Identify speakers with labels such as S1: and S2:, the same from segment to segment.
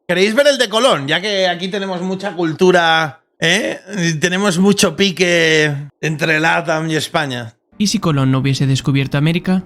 S1: ¿Queréis ver el de Colón? Ya que aquí tenemos mucha cultura, ¿eh? Tenemos mucho pique entre LATAM y España.
S2: ¿Y si Colón no hubiese descubierto América?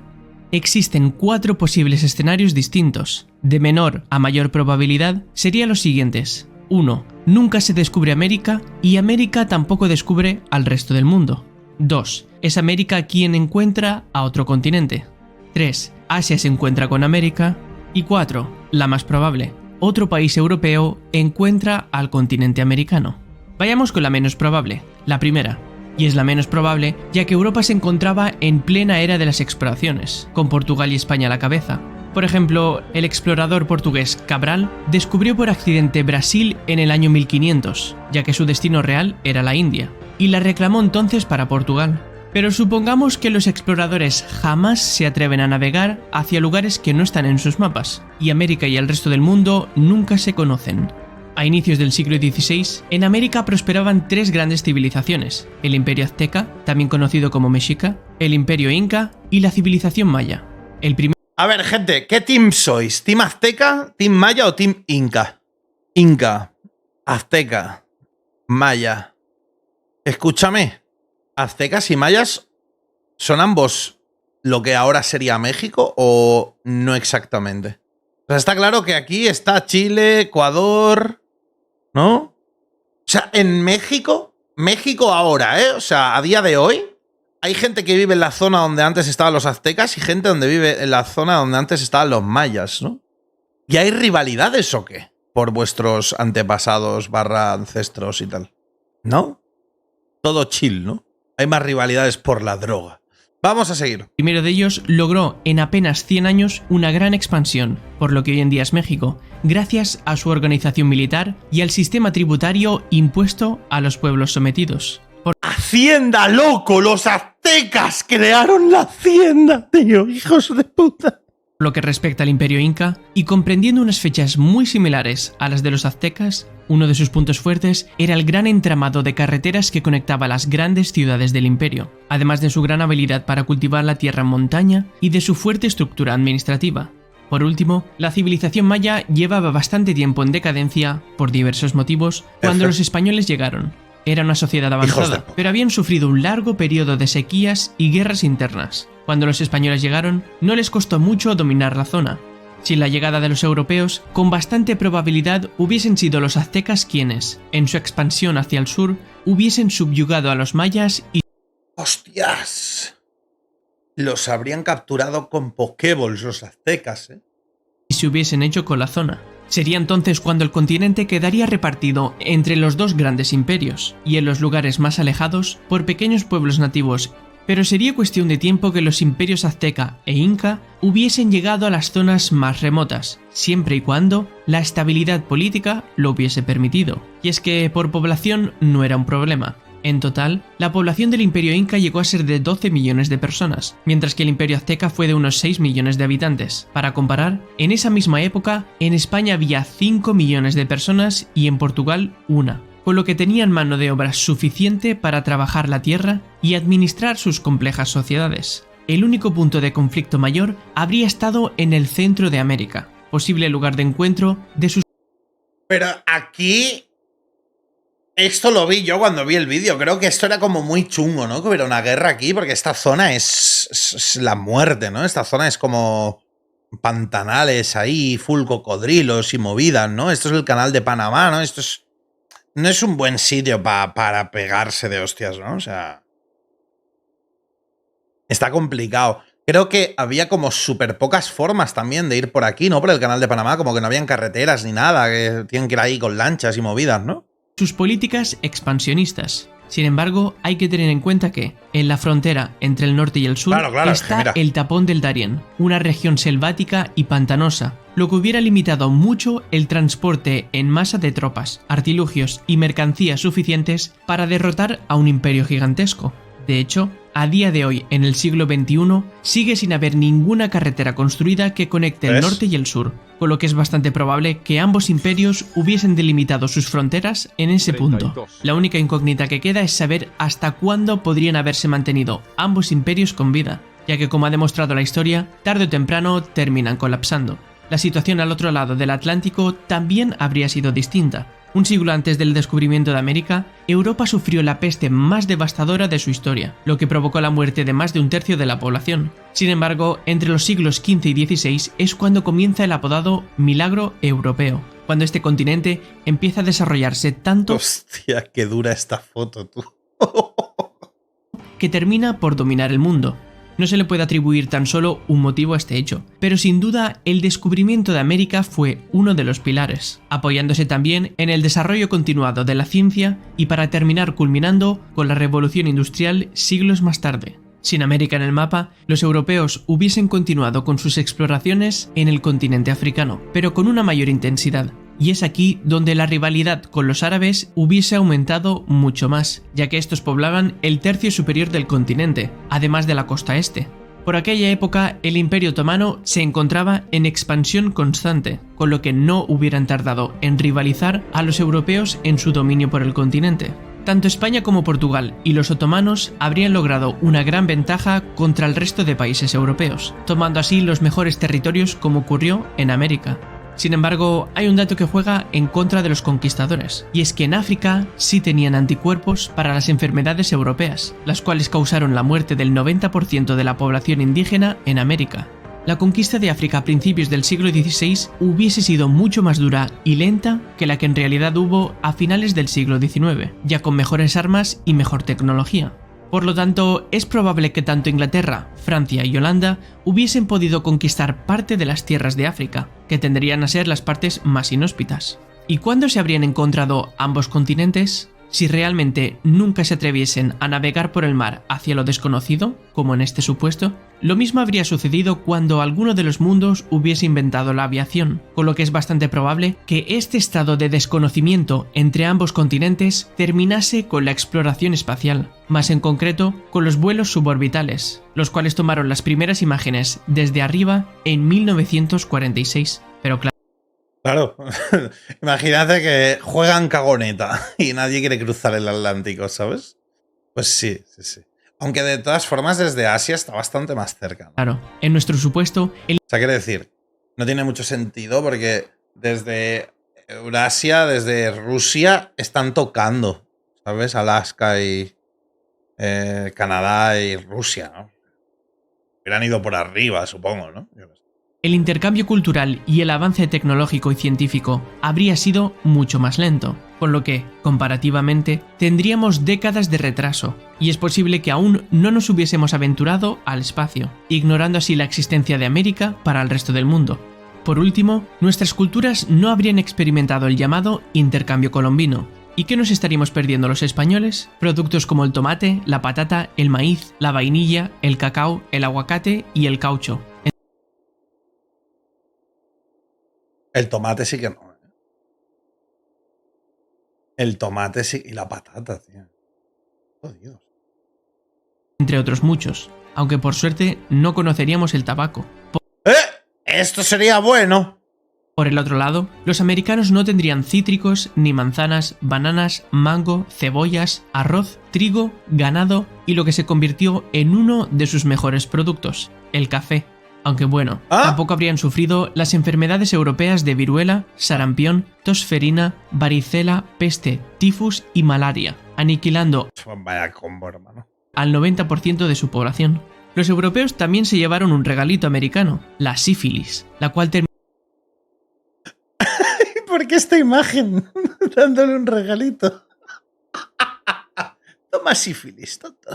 S2: Existen 4 posibles escenarios distintos. De menor a mayor probabilidad serían los siguientes. 1. Nunca se descubre América y América tampoco descubre al resto del mundo. 2. Es América quien encuentra a otro continente. 3. Asia se encuentra con América. Y 4. La más probable. Otro país europeo encuentra al continente americano. Vayamos con la menos probable, la primera. Y es la menos probable, ya que Europa se encontraba en plena era de las exploraciones, con Portugal y España a la cabeza. Por ejemplo, el explorador portugués Cabral descubrió por accidente Brasil en el año 1500, ya que su destino real era la India, y la reclamó entonces para Portugal. Pero supongamos que los exploradores jamás se atreven a navegar hacia lugares que no están en sus mapas, y América y el resto del mundo nunca se conocen. A inicios del siglo XVI, en América prosperaban 3 grandes civilizaciones: el Imperio Azteca, también conocido como Mexica, el Imperio Inca y la civilización Maya.
S1: A ver, gente, ¿qué team sois? ¿Team Azteca, Team Maya o Team Inca? Inca, Azteca, Maya. Escúchame, ¿aztecas y mayas son ambos lo que ahora sería México o no exactamente? O sea, está claro que aquí está Chile, Ecuador, ¿no? O sea, en México, México ahora, ¿eh? O sea, a día de hoy, hay gente que vive en la zona donde antes estaban los aztecas y gente donde vive en la zona donde antes estaban los mayas, ¿no? ¿Y hay rivalidades o qué? Por vuestros antepasados / ancestros y tal. ¿No? Todo chill, ¿no? Hay más rivalidades por la droga. Vamos a seguir.
S2: El primero de ellos logró en apenas 100 años una gran expansión, por lo que hoy en día es México, gracias a su organización militar y al sistema tributario impuesto a los pueblos sometidos.
S1: ¡Hacienda, loco! ¡Los aztecas crearon la hacienda, tío! ¡Hijos de puta!
S2: Por lo que respecta al Imperio Inca, y comprendiendo unas fechas muy similares a las de los aztecas, uno de sus puntos fuertes era el gran entramado de carreteras que conectaba las grandes ciudades del imperio, además de su gran habilidad para cultivar la tierra en montaña y de su fuerte estructura administrativa. Por último, la civilización maya llevaba bastante tiempo en decadencia, por diversos motivos, cuando los españoles llegaron. Era una sociedad avanzada, pero habían sufrido un largo periodo de sequías y guerras internas. Cuando los españoles llegaron, no les costó mucho dominar la zona. Sin la llegada de los europeos, con bastante probabilidad hubiesen sido los aztecas quienes, en su expansión hacia el sur, hubiesen subyugado a los mayas y...
S1: ¡Hostias! Los habrían capturado con pokéballs los aztecas, ¿eh?
S2: Y se hubiesen hecho con la zona. Sería entonces cuando el continente quedaría repartido entre los 2 grandes imperios, y en los lugares más alejados por pequeños pueblos nativos, pero sería cuestión de tiempo que los imperios azteca e inca hubiesen llegado a las zonas más remotas, siempre y cuando la estabilidad política lo hubiese permitido. Y es que por población no era un problema. En total, la población del Imperio Inca llegó a ser de 12 millones de personas, mientras que el Imperio Azteca fue de unos 6 millones de habitantes. Para comparar, en esa misma época, en España había 5 millones de personas y en Portugal 1, con lo que tenían mano de obra suficiente para trabajar la tierra y administrar sus complejas sociedades. El único punto de conflicto mayor habría estado en el centro de América, posible lugar de encuentro de sus...
S1: Pero aquí... Esto lo vi yo cuando vi el vídeo. Creo que esto era como muy chungo, ¿no? Que hubiera una guerra aquí, porque esta zona es la muerte, ¿no? Esta zona es como pantanales ahí, full cocodrilos y movidas, ¿no? Esto es el canal de Panamá, ¿no? Esto es... No es un buen sitio para pegarse de hostias, ¿no? O sea... Está complicado. Creo que había como súper pocas formas también de ir por aquí, ¿no? Por el canal de Panamá, como que no habían carreteras ni nada, que tienen que ir ahí con lanchas y movidas, ¿no?
S2: Sus políticas expansionistas. Sin embargo, hay que tener en cuenta que, en la frontera entre el norte y el sur, está el tapón del Darién, una región selvática y pantanosa, lo que hubiera limitado mucho el transporte en masa de tropas, artilugios y mercancías suficientes para derrotar a un imperio gigantesco. De hecho, a día de hoy, en el siglo XXI, sigue sin haber ninguna carretera construida que conecte el norte y el sur, con lo que es bastante probable que ambos imperios hubiesen delimitado sus fronteras en ese punto. La única incógnita que queda es saber hasta cuándo podrían haberse mantenido ambos imperios con vida, ya que como ha demostrado la historia, tarde o temprano terminan colapsando. La situación al otro lado del Atlántico también habría sido distinta. Un siglo antes del descubrimiento de América, Europa sufrió la peste más devastadora de su historia, lo que provocó la muerte de más de un tercio de la población. Sin embargo, entre los siglos XV y XVI es cuando comienza el apodado Milagro Europeo, cuando este continente empieza a desarrollarse tanto
S1: Hostia, qué dura esta foto, tú.
S2: que termina por dominar el mundo. No se le puede atribuir tan solo un motivo a este hecho, pero sin duda el descubrimiento de América fue uno de los pilares, apoyándose también en el desarrollo continuado de la ciencia y para terminar culminando con la revolución industrial siglos más tarde. Sin América en el mapa, los europeos hubiesen continuado con sus exploraciones en el continente africano, pero con una mayor intensidad. Y es aquí donde la rivalidad con los árabes hubiese aumentado mucho más, ya que estos poblaban el tercio superior del continente, además de la costa este. Por aquella época, el Imperio Otomano se encontraba en expansión constante, con lo que no hubieran tardado en rivalizar a los europeos en su dominio por el continente. Tanto España como Portugal y los otomanos habrían logrado una gran ventaja contra el resto de países europeos, tomando así los mejores territorios como ocurrió en América. Sin embargo, hay un dato que juega en contra de los conquistadores, y es que en África sí tenían anticuerpos para las enfermedades europeas, las cuales causaron la muerte del 90% de la población indígena en América. La conquista de África a principios del siglo XVI hubiese sido mucho más dura y lenta que la que en realidad hubo a finales del siglo XIX, ya con mejores armas y mejor tecnología. Por lo tanto, es probable que tanto Inglaterra, Francia y Holanda hubiesen podido conquistar parte de las tierras de África, que tendrían a ser las partes más inhóspitas. ¿Y cuándo se habrían encontrado ambos continentes? Si realmente nunca se atreviesen a navegar por el mar hacia lo desconocido, como en este supuesto, lo mismo habría sucedido cuando alguno de los mundos hubiese inventado la aviación, con lo que es bastante probable que este estado de desconocimiento entre ambos continentes terminase con la exploración espacial, más en concreto con los vuelos suborbitales, los cuales tomaron las primeras imágenes desde arriba en 1946, pero claro.
S1: Claro, imagínate que juegan cagoneta y nadie quiere cruzar el Atlántico, ¿sabes? Pues sí, sí, sí. Aunque de todas formas desde Asia está bastante más cerca, ¿no?
S2: Claro, en nuestro supuesto,
S1: O sea, quiere decir, no tiene mucho sentido porque desde Eurasia, desde Rusia, están tocando, ¿sabes? Alaska y Canadá y Rusia, ¿no? Hubieran ido por arriba, supongo, ¿no? Yo no sé.
S2: el intercambio cultural y el avance tecnológico y científico habría sido mucho más lento, con lo que, comparativamente, tendríamos décadas de retraso, y es posible que aún no nos hubiésemos aventurado al espacio, ignorando así la existencia de América para el resto del mundo. Por último, nuestras culturas no habrían experimentado el llamado intercambio colombino. ¿Y qué nos estaríamos perdiendo los españoles? Productos como el tomate, la patata, el maíz, la vainilla, el cacao, el aguacate y el caucho.
S1: El tomate sí que no. El tomate sí. Y la patata, tío. Oh, Dios.
S2: Entre otros muchos, aunque por suerte no conoceríamos el tabaco.
S1: Esto sería bueno.
S2: Por el otro lado, los americanos no tendrían cítricos, ni manzanas, bananas, mango, cebollas, arroz, trigo, ganado y lo que se convirtió en uno de sus mejores productos, el café. Aunque bueno, tampoco habrían sufrido las enfermedades europeas de viruela, sarampión, tosferina, varicela, peste, tifus y malaria, aniquilando
S1: Vaya combo, hermano.
S2: al 90% de su población. Los europeos también se llevaron un regalito americano, la sífilis, la cual
S1: ¿Por qué esta imagen? Dándole un regalito. Toma sífilis, tonto.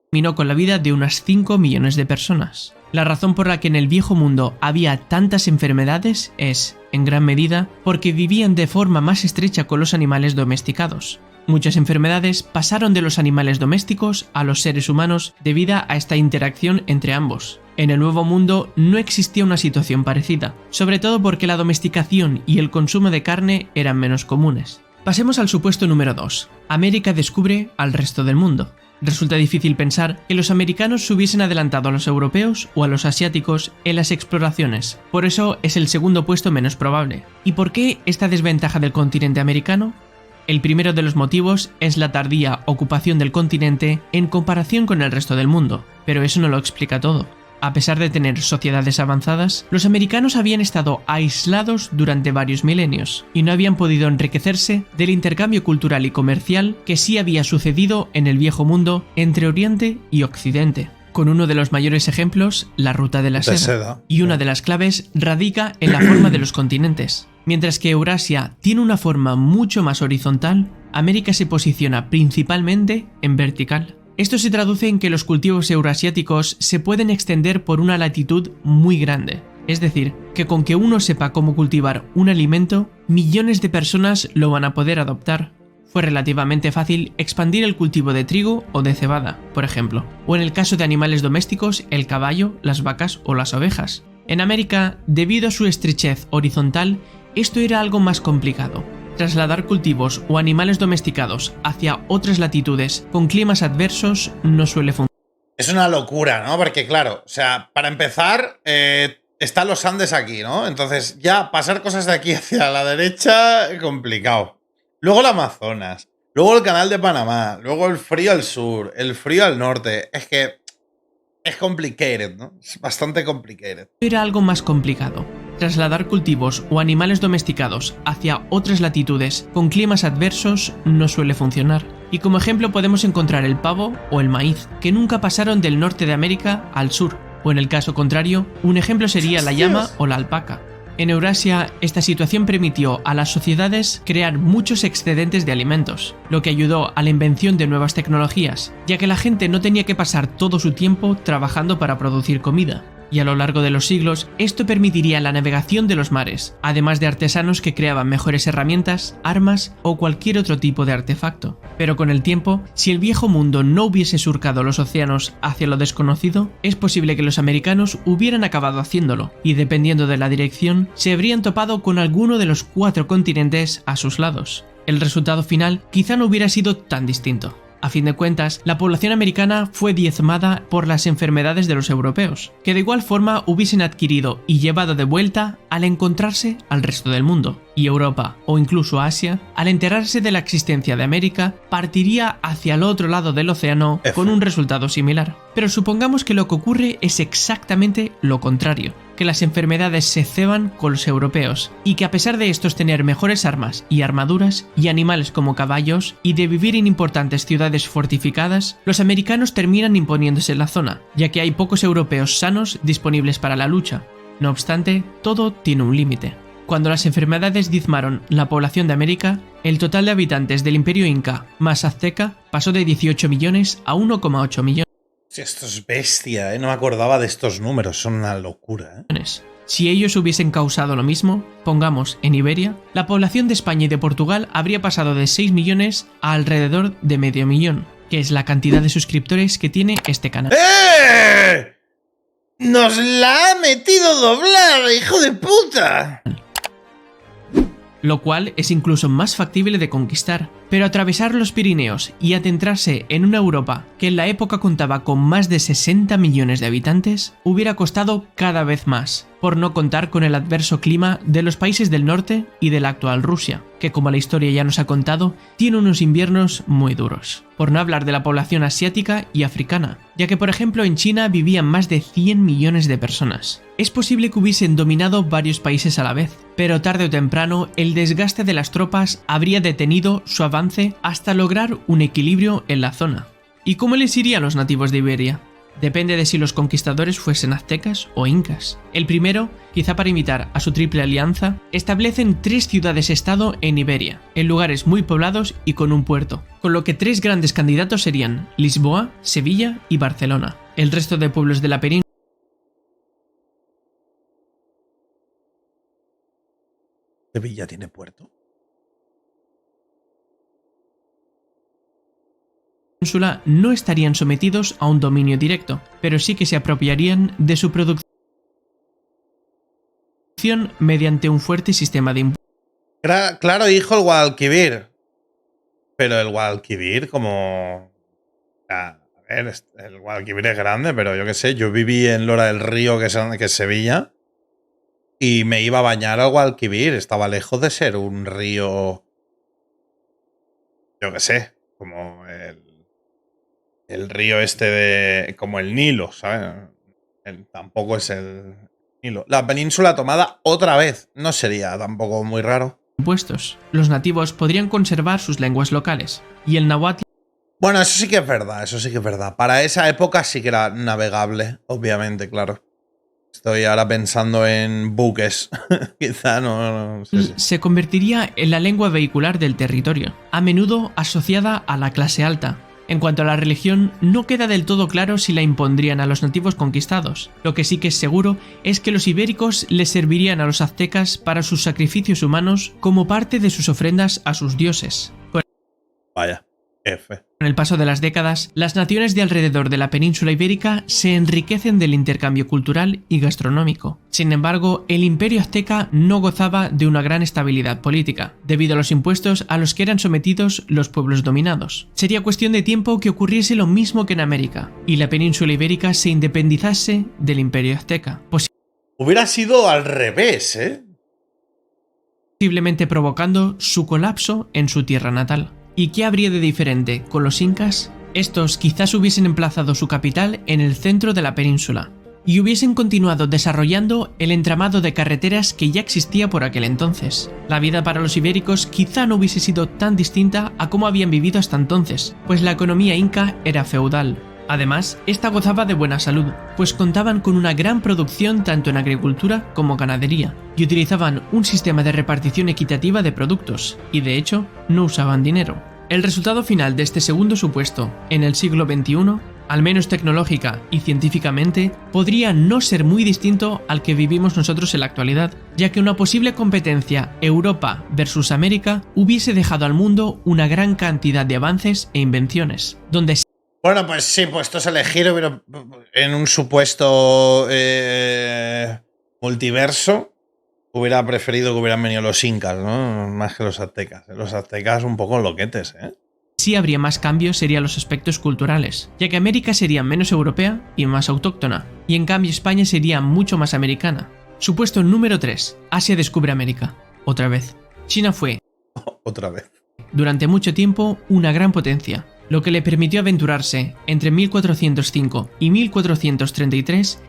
S2: terminó con la vida de unas 5 millones de personas. La razón por la que en el viejo mundo había tantas enfermedades es, en gran medida, porque vivían de forma más estrecha con los animales domesticados. Muchas enfermedades pasaron de los animales domésticos a los seres humanos debido a esta interacción entre ambos. En el Nuevo Mundo no existía una situación parecida, sobre todo porque la domesticación y el consumo de carne eran menos comunes. Pasemos al supuesto número 2. América descubre al resto del mundo. Resulta difícil pensar que los americanos se hubiesen adelantado a los europeos o a los asiáticos en las exploraciones, por eso es el segundo puesto menos probable. ¿Y por qué esta desventaja del continente americano? El primero de los motivos es la tardía ocupación del continente en comparación con el resto del mundo, pero eso no lo explica todo. A pesar de tener sociedades avanzadas, los americanos habían estado aislados durante varios milenios y no habían podido enriquecerse del intercambio cultural y comercial que sí había sucedido en el viejo mundo entre Oriente y Occidente. Con uno de los mayores ejemplos, la ruta de la seda. Y una de las claves radica en la forma de los continentes. Mientras que Eurasia tiene una forma mucho más horizontal, América se posiciona principalmente en vertical. Esto se traduce en que los cultivos eurasiáticos se pueden extender por una latitud muy grande. Es decir, que con que uno sepa cómo cultivar un alimento, millones de personas lo van a poder adoptar. Fue relativamente fácil expandir el cultivo de trigo o de cebada, por ejemplo, o en el caso de animales domésticos, el caballo, las vacas o las ovejas. En América, debido a su estrechez horizontal, esto era algo más complicado. Trasladar cultivos o animales domesticados hacia otras latitudes con climas adversos no suele funcionar.
S1: Es una locura, ¿no? Porque claro, o sea, para empezar, están los Andes aquí, ¿no? Entonces ya pasar cosas de aquí hacia la derecha, complicado. Luego el Amazonas, luego el Canal de Panamá, luego el frío al sur, el frío al norte. Es que es complicated, ¿no? Es bastante complicated.
S2: Era algo más complicado. Trasladar cultivos o animales domesticados hacia otras latitudes con climas adversos no suele funcionar. Y como ejemplo podemos encontrar el pavo o el maíz, que nunca pasaron del norte de América al sur. O en el caso contrario, un ejemplo sería la llama o la alpaca. En Eurasia, esta situación permitió a las sociedades crear muchos excedentes de alimentos, lo que ayudó a la invención de nuevas tecnologías, ya que la gente no tenía que pasar todo su tiempo trabajando para producir comida. Y a lo largo de los siglos, esto permitiría la navegación de los mares, además de artesanos que creaban mejores herramientas, armas o cualquier otro tipo de artefacto. Pero con el tiempo, si el viejo mundo no hubiese surcado los océanos hacia lo desconocido, es posible que los americanos hubieran acabado haciéndolo, y dependiendo de la dirección, se habrían topado con alguno de los 4 continentes a sus lados. El resultado final quizá no hubiera sido tan distinto. A fin de cuentas, la población americana fue diezmada por las enfermedades de los europeos, que de igual forma hubiesen adquirido y llevado de vuelta al encontrarse al resto del mundo. Y Europa, o incluso Asia, al enterarse de la existencia de América, partiría hacia el otro lado del océano con un resultado similar. Pero supongamos que lo que ocurre es exactamente lo contrario, que las enfermedades se ceban con los europeos, y que a pesar de estos tener mejores armas y armaduras, y animales como caballos, y de vivir en importantes ciudades fortificadas, los americanos terminan imponiéndose en la zona, ya que hay pocos europeos sanos disponibles para la lucha. No obstante, todo tiene un límite. Cuando las enfermedades diezmaron la población de América, el total de habitantes del Imperio Inca más azteca pasó de 18 millones a 1,8 millones.
S1: Esto es bestia, ¿eh? No me acordaba de estos números, son una locura, ¿eh?
S2: Si ellos hubiesen causado lo mismo, pongamos en Iberia, la población de España y de Portugal habría pasado de 6 millones a alrededor de medio millón, que es la cantidad de suscriptores que tiene este canal.
S1: ¡Eh! ¡Nos la ha metido doblada, hijo de puta!
S2: Lo cual es incluso más factible de conquistar, pero atravesar los Pirineos y adentrarse en una Europa que en la época contaba con más de 60 millones de habitantes hubiera costado cada vez más, por no contar con el adverso clima de los países del norte y de la actual Rusia, que como la historia ya nos ha contado, tiene unos inviernos muy duros. Por no hablar de la población asiática y africana, ya que por ejemplo en China vivían más de 100 millones de personas. Es posible que hubiesen dominado varios países a la vez, pero tarde o temprano el desgaste de las tropas habría detenido su avance hasta lograr un equilibrio en la zona. ¿Y cómo les iría a los nativos de Iberia? Depende de si los conquistadores fuesen aztecas o incas. El primero, quizá para imitar a su triple alianza, establecen 3 ciudades-estado en Iberia, en lugares muy poblados y con un puerto, con lo que 3 grandes candidatos serían Lisboa, Sevilla y Barcelona. El resto de pueblos de la península
S1: ¿Sevilla tiene puerto?
S2: no estarían sometidos a un dominio directo, pero sí que se apropiarían de su producción mediante un fuerte sistema de impuestos.
S1: Claro, hijo, el Guadalquivir. Pero el Guadalquivir, como... A ver, el Guadalquivir es grande, pero yo qué sé, yo viví en Lora del Río, que es Sevilla, y me iba a bañar al Guadalquivir. Estaba lejos de ser un río... Yo qué sé, como el río este de... como el Nilo, ¿sabes? Tampoco es el Nilo. La península tomada otra vez. No sería tampoco muy raro.
S2: Impuestos. Los nativos podrían conservar sus lenguas locales, y el náhuatl.
S1: Bueno, eso sí que es verdad, eso sí que es verdad. Para esa época sí que era navegable, obviamente, claro. Estoy ahora pensando en buques. Quizá no sé si.
S2: Se convertiría en la lengua vehicular del territorio, a menudo asociada a la clase alta. En cuanto a la religión, no queda del todo claro si la impondrían a los nativos conquistados. Lo que sí que es seguro es que los ibéricos les servirían a los aztecas para sus sacrificios humanos como parte de sus ofrendas a sus dioses.
S1: Vaya, F.
S2: Con el paso de las décadas, las naciones de alrededor de la península ibérica se enriquecen del intercambio cultural y gastronómico. Sin embargo, el imperio azteca no gozaba de una gran estabilidad política, debido a los impuestos a los que eran sometidos los pueblos dominados. Sería cuestión de tiempo que ocurriese lo mismo que en América, y la península ibérica se independizase del imperio azteca,
S1: Hubiera sido al revés, ¿eh?
S2: posiblemente provocando su colapso en su tierra natal. ¿Y qué habría de diferente con los incas? Estos quizás hubiesen emplazado su capital en el centro de la península y hubiesen continuado desarrollando el entramado de carreteras que ya existía por aquel entonces. La vida para los ibéricos quizá no hubiese sido tan distinta a cómo habían vivido hasta entonces, pues la economía inca era feudal. Además, esta gozaba de buena salud, pues contaban con una gran producción tanto en agricultura como ganadería, y utilizaban un sistema de repartición equitativa de productos, y de hecho, no usaban dinero. El resultado final de este segundo supuesto, en el siglo XXI, al menos tecnológica y científicamente, podría no ser muy distinto al que vivimos nosotros en la actualidad, ya que una posible competencia Europa versus América hubiese dejado al mundo una gran cantidad de avances e invenciones, donde
S1: Bueno, pues sí, puestos a elegir, pero en un supuesto multiverso, hubiera preferido que hubieran venido los incas, ¿no? Más que los aztecas. Los aztecas un poco loquetes, ¿eh?
S2: sí habría más cambios serían los aspectos culturales, ya que América sería menos europea y más autóctona, y en cambio España sería mucho más americana. Supuesto número 3. Asia descubre América. Otra vez. China fue,
S1: Otra vez.
S2: durante mucho tiempo, una gran potencia, lo que le permitió aventurarse entre 1405 y 1433.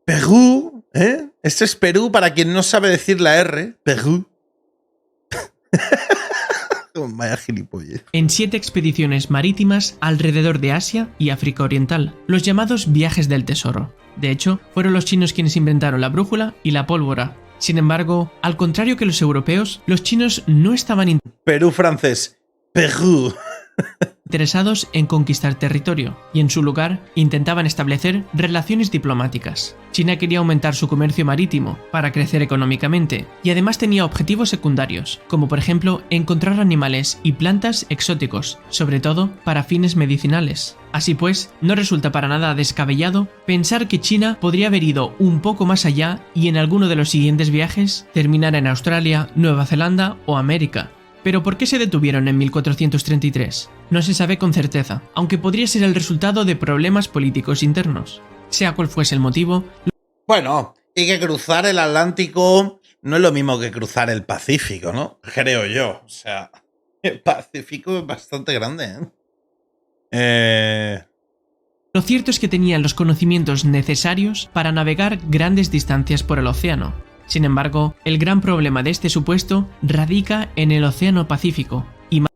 S1: Perú, ¿eh? Esto es Perú para quien no sabe decir la R. Perú. Vaya gilipollez.
S2: En 7 expediciones marítimas alrededor de Asia y África Oriental, los llamados viajes del tesoro. De hecho, fueron los chinos quienes inventaron la brújula y la pólvora. Sin embargo, al contrario que los europeos, los chinos no estaban
S1: Perú francés. Perú.
S2: interesados en conquistar territorio, y en su lugar intentaban establecer relaciones diplomáticas. China quería aumentar su comercio marítimo para crecer económicamente, y además tenía objetivos secundarios, como por ejemplo encontrar animales y plantas exóticos, sobre todo para fines medicinales. Así pues, no resulta para nada descabellado pensar que China podría haber ido un poco más allá y en alguno de los siguientes viajes terminar en Australia, Nueva Zelanda o América. ¿Pero por qué se detuvieron en 1433? No se sabe con certeza, aunque podría ser el resultado de problemas políticos internos. Sea cual fuese el motivo.
S1: Bueno, y que cruzar el Atlántico no es lo mismo que cruzar el Pacífico, ¿no? Creo yo. O sea, el Pacífico es bastante grande, ¿eh?
S2: Lo cierto es que tenían los conocimientos necesarios para navegar grandes distancias por el océano. Sin embargo, el gran problema de este supuesto radica en el Océano Pacífico, y más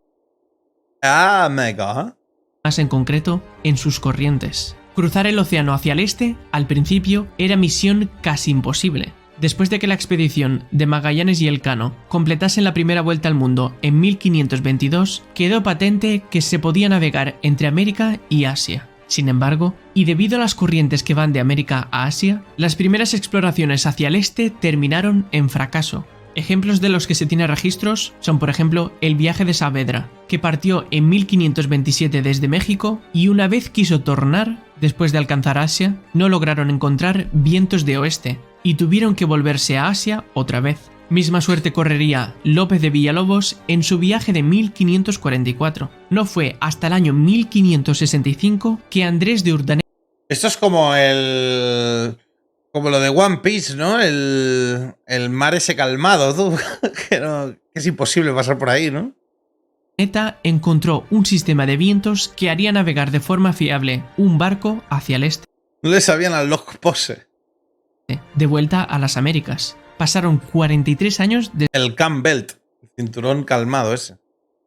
S2: en concreto, en sus corrientes. Cruzar el océano hacia el este, al principio, era misión casi imposible. Después de que la expedición de Magallanes y Elcano completasen la primera vuelta al mundo en 1522, quedó patente que se podía navegar entre América y Asia. Sin embargo, y debido a las corrientes que van de América a Asia, las primeras exploraciones hacia el este terminaron en fracaso. Ejemplos de los que se tiene registros son, por ejemplo, el viaje de Saavedra, que partió en 1527 desde México y una vez quiso tornar, después de alcanzar Asia, no lograron encontrar vientos de oeste y tuvieron que volverse a Asia otra vez. Misma suerte correría López de Villalobos en su viaje de 1544. No fue hasta el año 1565 que Andrés de Urdaneta.
S1: Esto es como como lo de One Piece, ¿no? El mar ese calmado, tú. que es imposible pasar por ahí, ¿no?
S2: Encontró un sistema de vientos que haría navegar de forma fiable un barco hacia el este.
S1: No le sabían al lock pose.
S2: de vuelta a las Américas. Pasaron 43 años
S1: El Camp Belt, el cinturón calmado ese.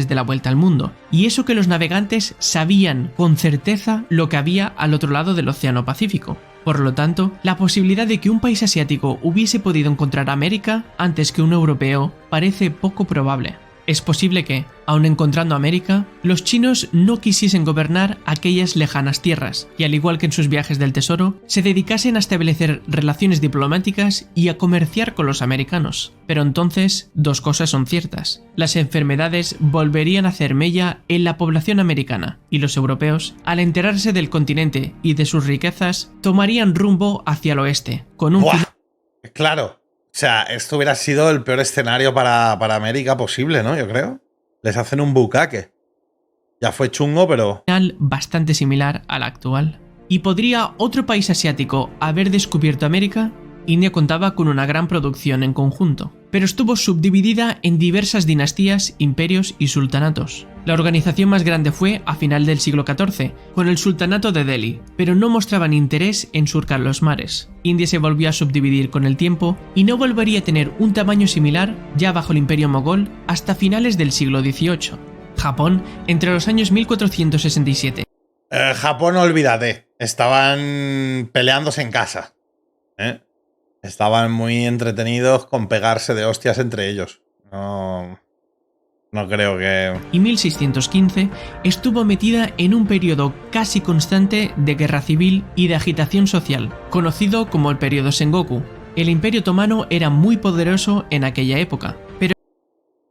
S2: desde la vuelta al mundo, y eso que los navegantes sabían con certeza lo que había al otro lado del Océano Pacífico. Por lo tanto, la posibilidad de que un país asiático hubiese podido encontrar América antes que un europeo parece poco probable. Es posible que, aun encontrando América, los chinos no quisiesen gobernar aquellas lejanas tierras, y al igual que en sus viajes del tesoro, se dedicasen a establecer relaciones diplomáticas y a comerciar con los americanos. Pero entonces, dos cosas son ciertas. Las enfermedades volverían a hacer mella en la población americana, y los europeos, al enterarse del continente y de sus riquezas, tomarían rumbo hacia el oeste, con un...
S1: ¡Buah! Claro. O sea, esto hubiera sido el peor escenario para América posible, ¿no? Yo creo. Les hacen un bucaque. Ya fue chungo, pero...
S2: final bastante similar al actual. ¿Y podría otro país asiático haber descubierto América? India contaba con una gran producción en conjunto, pero estuvo subdividida en diversas dinastías, imperios y sultanatos. La organización más grande fue a final del siglo XIV, con el sultanato de Delhi, pero no mostraban interés en surcar los mares. India se volvió a subdividir con el tiempo y no volvería a tener un tamaño similar ya bajo el imperio mogol hasta finales del siglo XVIII. Japón, entre los años 1467.
S1: Japón, olvídate. Estaban peleándose en casa. Estaban muy entretenidos con pegarse de hostias entre ellos. No creo que...
S2: Y 1615 estuvo metida en un periodo casi constante de guerra civil y de agitación social, conocido como el periodo Sengoku. El Imperio Otomano era muy poderoso en aquella época, pero...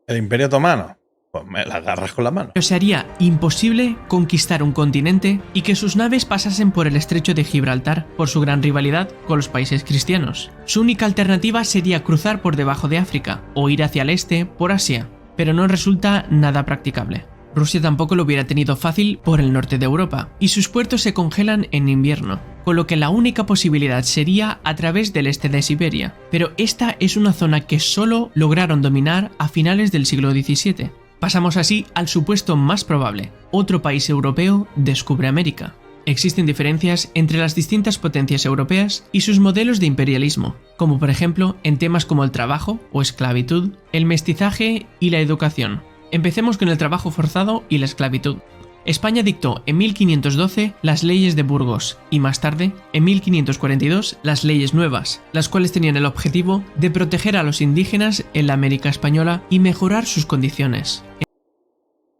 S1: ¿El Imperio Otomano? Pues me la agarras con la mano.
S2: se haría imposible conquistar un continente y que sus naves pasasen por el estrecho de Gibraltar por su gran rivalidad con los países cristianos. Su única alternativa sería cruzar por debajo de África o ir hacia el este por Asia, pero no resulta nada practicable. Rusia tampoco lo hubiera tenido fácil por el norte de Europa, y sus puertos se congelan en invierno, con lo que la única posibilidad sería a través del este de Siberia, pero esta es una zona que solo lograron dominar a finales del siglo XVII. Pasamos así al supuesto más probable: otro país europeo descubre América. Existen diferencias entre las distintas potencias europeas y sus modelos de imperialismo, como por ejemplo en temas como el trabajo o esclavitud, el mestizaje y la educación. Empecemos con el trabajo forzado y la esclavitud. España dictó en 1512 las leyes de Burgos y más tarde, en 1542, las leyes nuevas, las cuales tenían el objetivo de proteger a los indígenas en la América española y mejorar sus condiciones.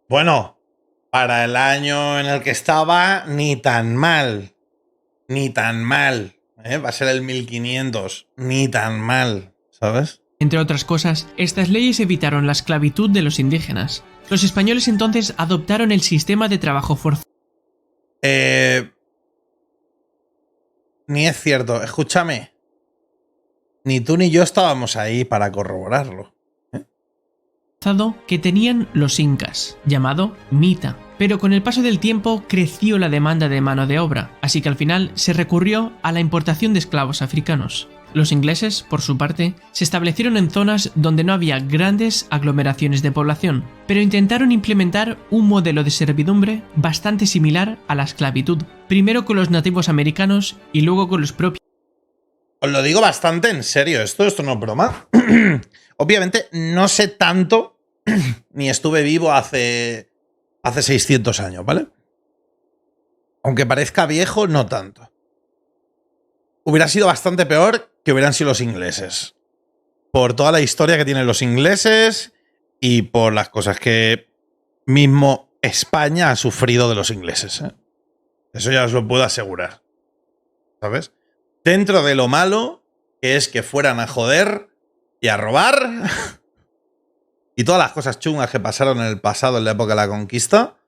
S1: Bueno, para el año en el que estaba, ni tan mal. Ni tan mal. Va a ser el 1500. Ni tan mal, ¿sabes?
S2: Entre otras cosas, estas leyes evitaron la esclavitud de los indígenas. Los españoles entonces adoptaron el sistema de trabajo forzado.
S1: Ni es cierto. Escúchame. Ni tú ni yo estábamos ahí para corroborarlo.
S2: Que tenían los incas, llamado mita. Pero con el paso del tiempo creció la demanda de mano de obra, así que al final se recurrió a la importación de esclavos africanos. Los ingleses, por su parte, se establecieron en zonas donde no había grandes aglomeraciones de población, pero intentaron implementar un modelo de servidumbre bastante similar a la esclavitud, primero con los nativos americanos y luego con los propios.
S1: Os lo digo bastante en serio, esto no es broma. Obviamente no sé tanto, ni estuve vivo hace 600 años, ¿vale? Aunque parezca viejo, no tanto. Hubiera sido bastante peor que hubieran sido los ingleses. Por toda la historia que tienen los ingleses y por las cosas que mismo España ha sufrido de los ingleses, ¿eh? Eso ya os lo puedo asegurar. ¿Sabes? Dentro de lo malo, que es que fueran a joder y a robar y todas las cosas chungas que pasaron en el pasado, en la época de la conquista,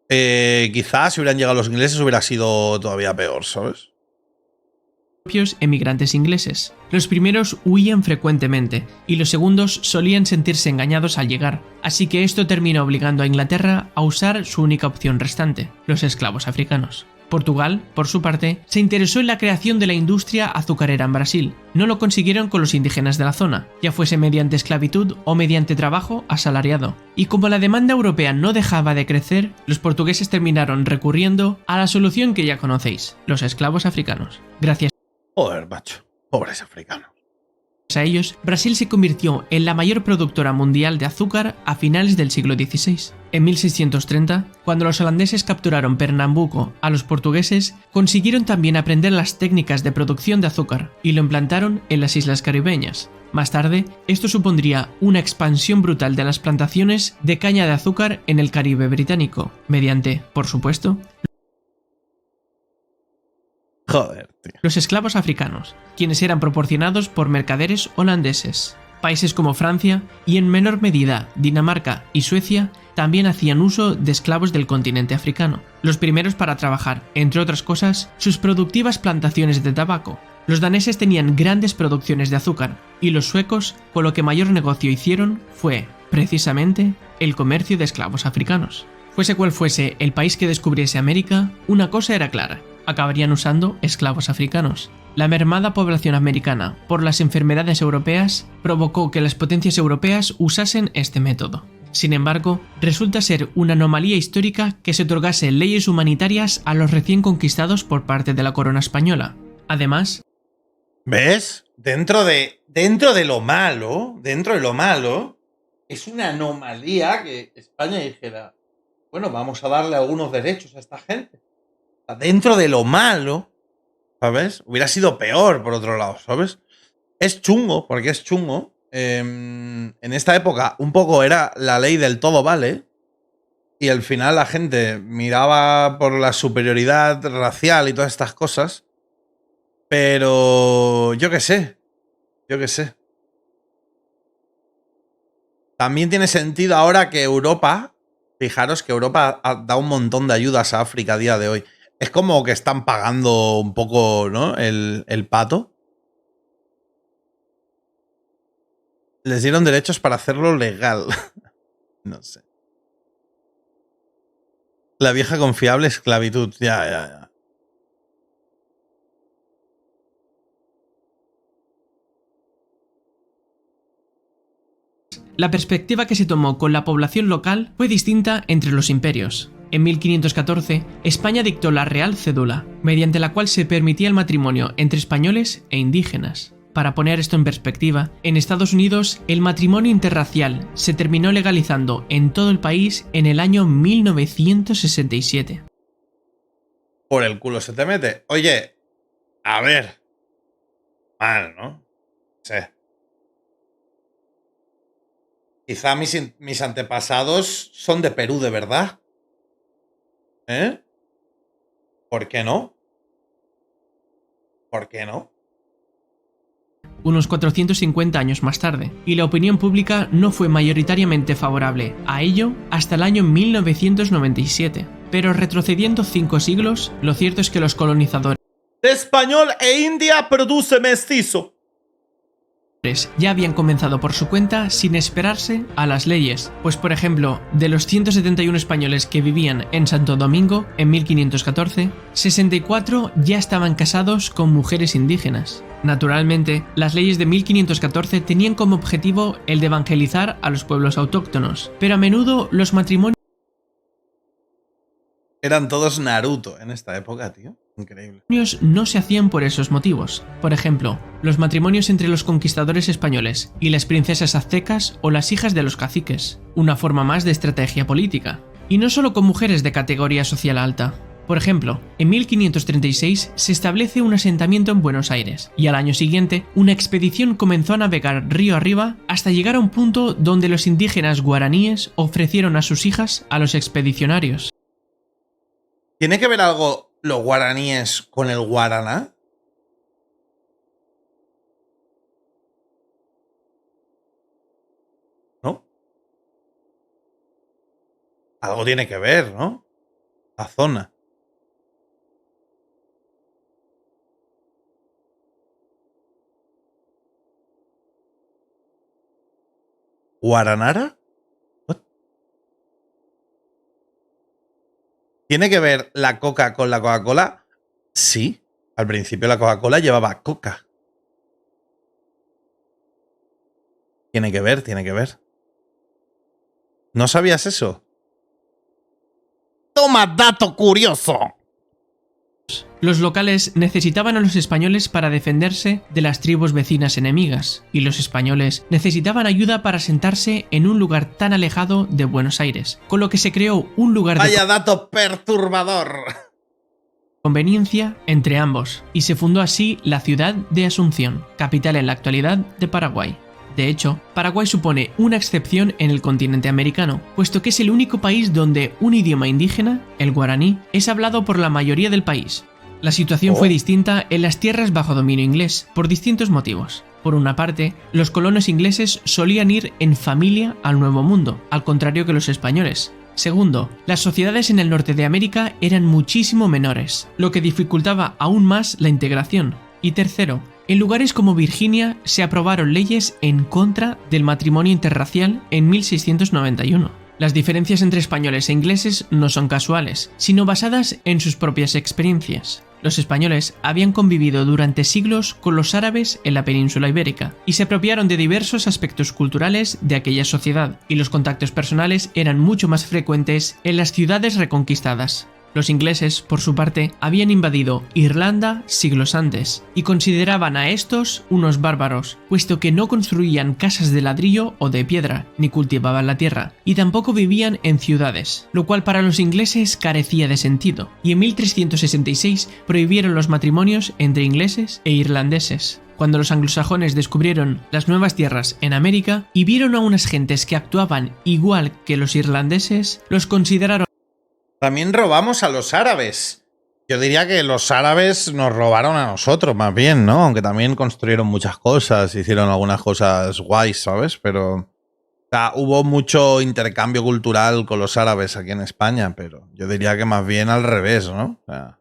S1: quizás si hubieran llegado los ingleses hubiera sido todavía peor, ¿sabes?
S2: Propios emigrantes ingleses. Los primeros huían frecuentemente y los segundos solían sentirse engañados al llegar, así que esto terminó obligando a Inglaterra a usar su única opción restante, los esclavos africanos. Portugal, por su parte, se interesó en la creación de la industria azucarera en Brasil. No lo consiguieron con los indígenas de la zona, ya fuese mediante esclavitud o mediante trabajo asalariado. Y como la demanda europea no dejaba de crecer, los portugueses terminaron recurriendo a la solución que ya conocéis, los esclavos africanos. Gracias
S1: Joder, macho. Pobres africanos.
S2: a ellos, Brasil se convirtió en la mayor productora mundial de azúcar a finales del siglo XVI. En 1630, cuando los holandeses capturaron Pernambuco a los portugueses, consiguieron también aprender las técnicas de producción de azúcar y lo implantaron en las islas caribeñas. Más tarde, esto supondría una expansión brutal de las plantaciones de caña de azúcar en el Caribe británico, mediante, por supuesto,
S1: Joder, tío.
S2: los esclavos africanos, quienes eran proporcionados por mercaderes holandeses. Países como Francia y en menor medida Dinamarca y Suecia también hacían uso de esclavos del continente africano, los primeros para trabajar, entre otras cosas, sus productivas plantaciones de tabaco. Los daneses tenían grandes producciones de azúcar y los suecos, con lo que mayor negocio hicieron, fue, precisamente, el comercio de esclavos africanos. Fuese cual fuese el país que descubriese América, una cosa era clara: acabarían usando esclavos africanos. La mermada población americana por las enfermedades europeas provocó que las potencias europeas usasen este método. Sin embargo, resulta ser una anomalía histórica que se otorgase leyes humanitarias a los recién conquistados por parte de la corona española. Además,
S1: ¿ves? Dentro de lo malo, es una anomalía que España dijera, bueno, vamos a darle algunos derechos a esta gente. O sea, dentro de lo malo, ¿sabes? Hubiera sido peor, por otro lado, ¿sabes? Es chungo, porque es chungo. En esta época, un poco era la ley del todo vale. Y al final la gente miraba por la superioridad racial y todas estas cosas. Pero yo qué sé. Yo qué sé. También tiene sentido ahora que Europa, fijaros que Europa da un montón de ayudas a África a día de hoy. Es como que están pagando un poco, ¿no? El pato. Les dieron derechos para hacerlo legal. No sé. La vieja confiable esclavitud. Ya.
S2: la perspectiva que se tomó con la población local fue distinta entre los imperios. En 1514, España dictó la Real Cédula, mediante la cual se permitía el matrimonio entre españoles e indígenas. Para poner esto en perspectiva, en Estados Unidos el matrimonio interracial se terminó legalizando en todo el país en el año 1967.
S1: Por el culo se te mete. Oye, a ver. Mal, ¿no? Sí. Quizá mis antepasados son de Perú, de verdad. ¿Eh? ¿Por qué no? ¿Por qué no?
S2: Unos 450 años más tarde, y la opinión pública no fue mayoritariamente favorable a ello hasta el año 1997. Pero retrocediendo 5 siglos, lo cierto es que los colonizadores
S1: Español e India produce mestizo.
S2: ya habían comenzado por su cuenta sin esperarse a las leyes, pues por ejemplo, de los 171 españoles que vivían en Santo Domingo en 1514, 64 ya estaban casados con mujeres indígenas. Naturalmente, las leyes de 1514 tenían como objetivo el de evangelizar a los pueblos autóctonos, pero a menudo los matrimonios
S1: Eran todos Naruto en esta época, tío. Increíble.
S2: no se hacían por esos motivos. Por ejemplo, los matrimonios entre los conquistadores españoles y las princesas aztecas o las hijas de los caciques, una forma más de estrategia política. Y no solo con mujeres de categoría social alta. Por ejemplo, en 1536 se establece un asentamiento en Buenos Aires y al año siguiente una expedición comenzó a navegar río arriba hasta llegar a un punto donde los indígenas guaraníes ofrecieron a sus hijas a los expedicionarios.
S1: ¿Tiene que ver algo los guaraníes con el guaraná? ¿No? Algo tiene que ver, ¿no? La zona. ¿Guaranara? What? ¿Tiene que ver la coca con la Coca-Cola? Sí. Al principio la Coca-Cola llevaba coca. Tiene que ver, tiene que ver. ¿No sabías eso? ¡Toma dato curioso!
S2: Los locales necesitaban a los españoles para defenderse de las tribus vecinas enemigas, y los españoles necesitaban ayuda para asentarse en un lugar tan alejado de Buenos Aires, con lo que se creó un lugar de
S1: ¡Vaya dato perturbador!
S2: conveniencia entre ambos, y se fundó así la ciudad de Asunción, capital en la actualidad de Paraguay. De hecho, Paraguay supone una excepción en el continente americano, puesto que es el único país donde un idioma indígena, el guaraní, es hablado por la mayoría del país. La situación fue distinta en las tierras bajo dominio inglés, por distintos motivos. Por una parte, los colonos ingleses solían ir en familia al Nuevo Mundo, al contrario que los españoles. Segundo, las sociedades en el norte de América eran muchísimo menores, lo que dificultaba aún más la integración. Y tercero, en lugares como Virginia se aprobaron leyes en contra del matrimonio interracial en 1691. Las diferencias entre españoles e ingleses no son casuales, sino basadas en sus propias experiencias. Los españoles habían convivido durante siglos con los árabes en la península ibérica y se apropiaron de diversos aspectos culturales de aquella sociedad, y los contactos personales eran mucho más frecuentes en las ciudades reconquistadas. Los ingleses, por su parte, habían invadido Irlanda siglos antes y consideraban a estos unos bárbaros, puesto que no construían casas de ladrillo o de piedra, ni cultivaban la tierra, y tampoco vivían en ciudades, lo cual para los ingleses carecía de sentido, y en 1366 prohibieron los matrimonios entre ingleses e irlandeses. Cuando los anglosajones descubrieron las nuevas tierras en América y vieron a unas gentes que actuaban igual que los irlandeses, los consideraron.
S1: También robamos a los árabes. Yo diría que los árabes nos robaron a nosotros, más bien, ¿no? Aunque también construyeron muchas cosas, hicieron algunas cosas guays, ¿sabes? Pero o sea, hubo mucho intercambio cultural con los árabes aquí en España, pero yo diría que más bien al revés, ¿no? O sea,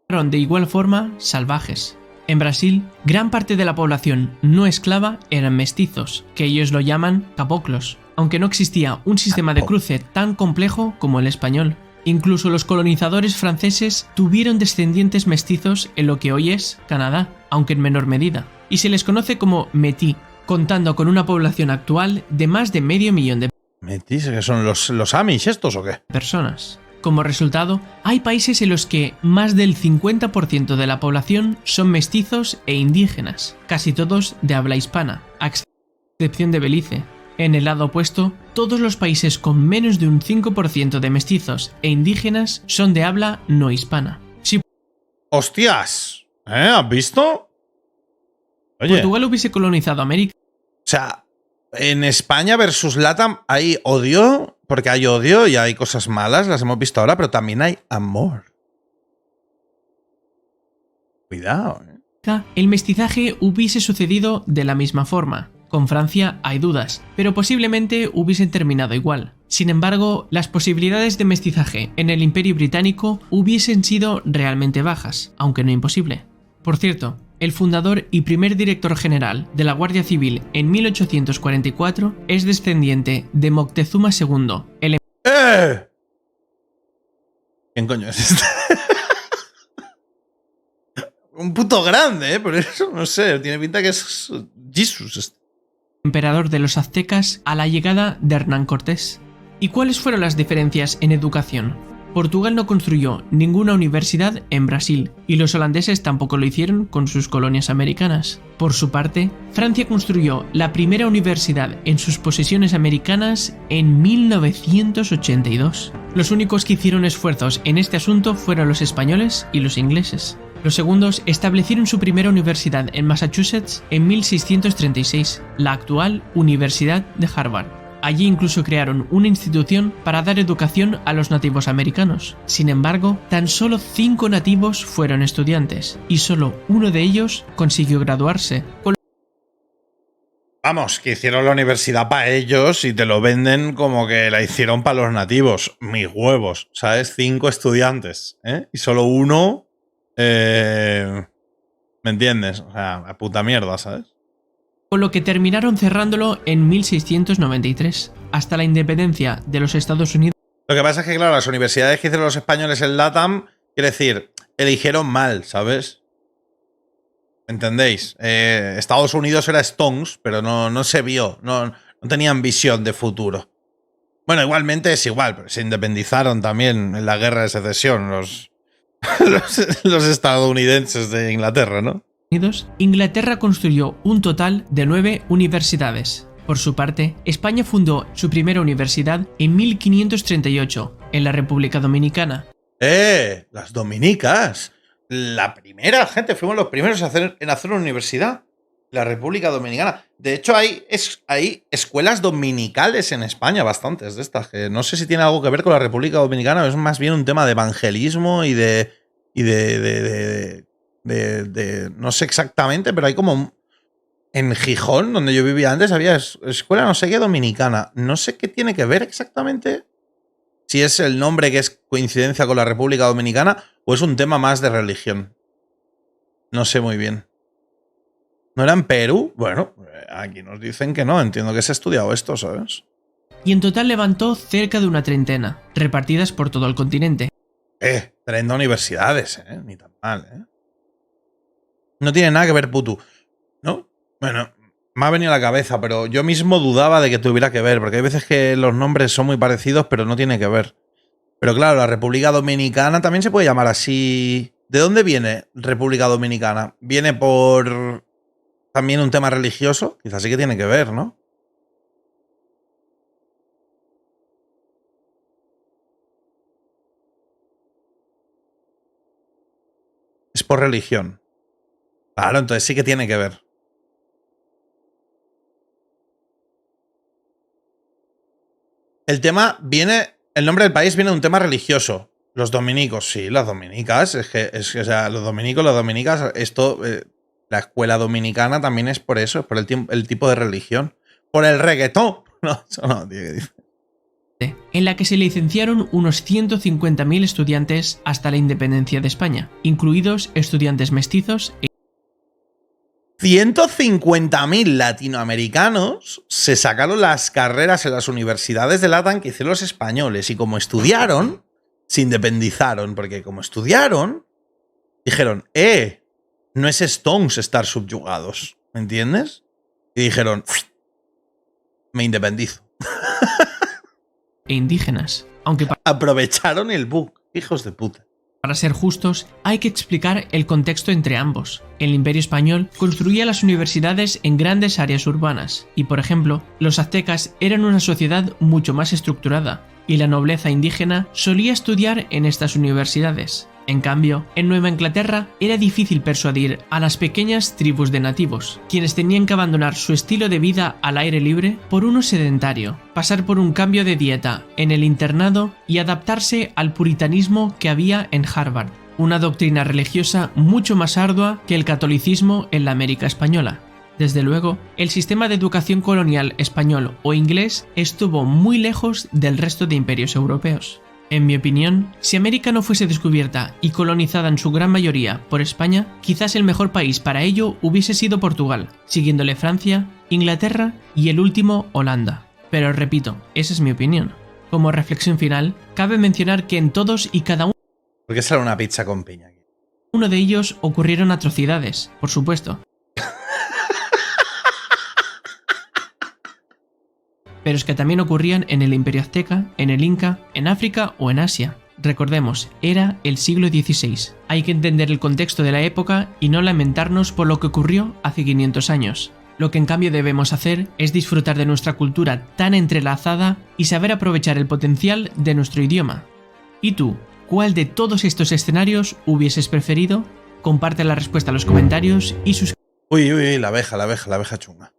S2: de igual forma salvajes. En Brasil, gran parte de la población no esclava eran mestizos, que ellos lo llaman caboclos, aunque no existía un sistema de cruce tan complejo como el español. Incluso los colonizadores franceses tuvieron descendientes mestizos en lo que hoy es Canadá, aunque en menor medida, y se les conoce como métis, contando con una población actual de más de medio millón de
S1: ¿metis? ¿Que son los Amish estos o qué?
S2: personas. Como resultado, hay países en los que más del 50% de la población son mestizos e indígenas, casi todos de habla hispana, a excepción de Belice. En el lado opuesto, todos los países con menos de un 5% de mestizos e indígenas son de habla no hispana. Si
S1: ¡Hostias! ¿Has visto? Oye,
S2: Portugal hubiese colonizado América,
S1: o sea, en España versus LATAM hay odio, porque hay odio y hay cosas malas, las hemos visto ahora, pero también hay amor. Cuidado,
S2: el mestizaje hubiese sucedido de la misma forma. Con Francia hay dudas, pero posiblemente hubiesen terminado igual. Sin embargo, las posibilidades de mestizaje en el Imperio Británico hubiesen sido realmente bajas, aunque no imposible. Por cierto, el fundador y primer director general de la Guardia Civil en 1844 es descendiente de Moctezuma II, el
S1: ¿Quién coño es este? Un puto grande, por eso no sé, tiene pinta que es Jesús.
S2: emperador de los aztecas a la llegada de Hernán Cortés. ¿Y cuáles fueron las diferencias en educación? Portugal no construyó ninguna universidad en Brasil, y los holandeses tampoco lo hicieron con sus colonias americanas. Por su parte, Francia construyó la primera universidad en sus posesiones americanas en 1982. Los únicos que hicieron esfuerzos en este asunto fueron los españoles y los ingleses. Los segundos establecieron su primera universidad en Massachusetts en 1636, la actual Universidad de Harvard. Allí incluso crearon una institución para dar educación a los nativos americanos. Sin embargo, tan solo 5 nativos fueron estudiantes, y solo uno de ellos consiguió graduarse.
S1: Vamos, que hicieron la universidad para ellos y te lo venden como que la hicieron para los nativos. Mis huevos, ¿sabes? 5 estudiantes, ¿eh? Y solo uno... ¿me entiendes? O sea, a puta mierda, ¿sabes?
S2: Con lo que terminaron cerrándolo en 1693. Hasta la independencia de los Estados Unidos
S1: Lo que pasa es que, claro, las universidades que hicieron los españoles en LATAM, quiere decir, eligieron mal, ¿sabes? ¿Entendéis? Estados Unidos era Stones, pero no se vio, no tenían visión de futuro. Bueno, igualmente es igual, pero se independizaron también en la guerra de secesión los estadounidenses de Inglaterra, ¿no?
S2: Inglaterra construyó un total de 9 universidades. Por su parte, España fundó su primera universidad en 1538, en la República Dominicana.
S1: Las dominicas. La primera, gente, fuimos los primeros en hacer una universidad. La República Dominicana. De hecho, hay escuelas dominicales en España, bastantes de estas, que no sé si tiene algo que ver con la República Dominicana, o es más bien un tema de evangelismo y de no sé exactamente, pero hay como en Gijón, donde yo vivía antes, había escuela no sé qué dominicana. No sé qué tiene que ver exactamente. Si es el nombre que es coincidencia con la República Dominicana o es un tema más de religión. No sé muy bien. ¿No era en Perú? Bueno, aquí nos dicen que no. Entiendo que se ha estudiado esto, ¿sabes?
S2: Y en total levantó cerca de una treintena, repartidas por todo el continente.
S1: 30 universidades, ni tan mal, No tiene nada que ver, putu. ¿No? Bueno, me ha venido a la cabeza, pero yo mismo dudaba de que tuviera que ver, porque hay veces que los nombres son muy parecidos, pero no tiene que ver. Pero claro, la República Dominicana también se puede llamar así. ¿De dónde viene República Dominicana? ¿Viene por también un tema religioso? Quizás sí que tiene que ver, ¿no? Es por religión. Claro, entonces sí que tiene que ver. El tema viene, el nombre del país viene de un tema religioso. Los dominicos, sí, las dominicas, o sea, los dominicos, las dominicas, esto, la escuela dominicana también es por eso, es por el tipo de religión. Por el reggaetón. No, eso no, tío, ¿qué dice?
S2: En la que se licenciaron unos 150.000 estudiantes hasta la independencia de España, incluidos estudiantes mestizos.
S1: 150.000 latinoamericanos se sacaron las carreras en las universidades de LATAM que hicieron los españoles y como estudiaron, se independizaron, porque como estudiaron, dijeron, no es Stones estar subyugados, ¿me entiendes? Y dijeron, me independizo.
S2: E indígenas, aunque
S1: aprovecharon el bug, hijos de puta.
S2: Para ser justos, hay que explicar el contexto entre ambos. El Imperio Español construía las universidades en grandes áreas urbanas, y por ejemplo, los aztecas eran una sociedad mucho más estructurada, y la nobleza indígena solía estudiar en estas universidades. En cambio, en Nueva Inglaterra era difícil persuadir a las pequeñas tribus de nativos, quienes tenían que abandonar su estilo de vida al aire libre por uno sedentario, pasar por un cambio de dieta en el internado y adaptarse al puritanismo que había en Harvard, una doctrina religiosa mucho más ardua que el catolicismo en la América española. Desde luego, el sistema de educación colonial español o inglés estuvo muy lejos del resto de imperios europeos. En mi opinión, si América no fuese descubierta y colonizada en su gran mayoría por España, quizás el mejor país para ello hubiese sido Portugal, siguiéndole Francia, Inglaterra y el último Holanda. Pero repito, esa es mi opinión. Como reflexión final, cabe mencionar que en todos y cada uno
S1: ¿por qué sale una pizza con piña aquí?
S2: Uno de ellos ocurrieron atrocidades, por supuesto. Pero es que también ocurrían en el Imperio Azteca, en el Inca, en África o en Asia. Recordemos, era el siglo XVI. Hay que entender el contexto de la época y no lamentarnos por lo que ocurrió hace 500 años. Lo que en cambio debemos hacer es disfrutar de nuestra cultura tan entrelazada y saber aprovechar el potencial de nuestro idioma. ¿Y tú? ¿Cuál de todos estos escenarios hubieses preferido? Comparte la respuesta en los comentarios y suscríbete.
S1: Uy, la abeja chunga.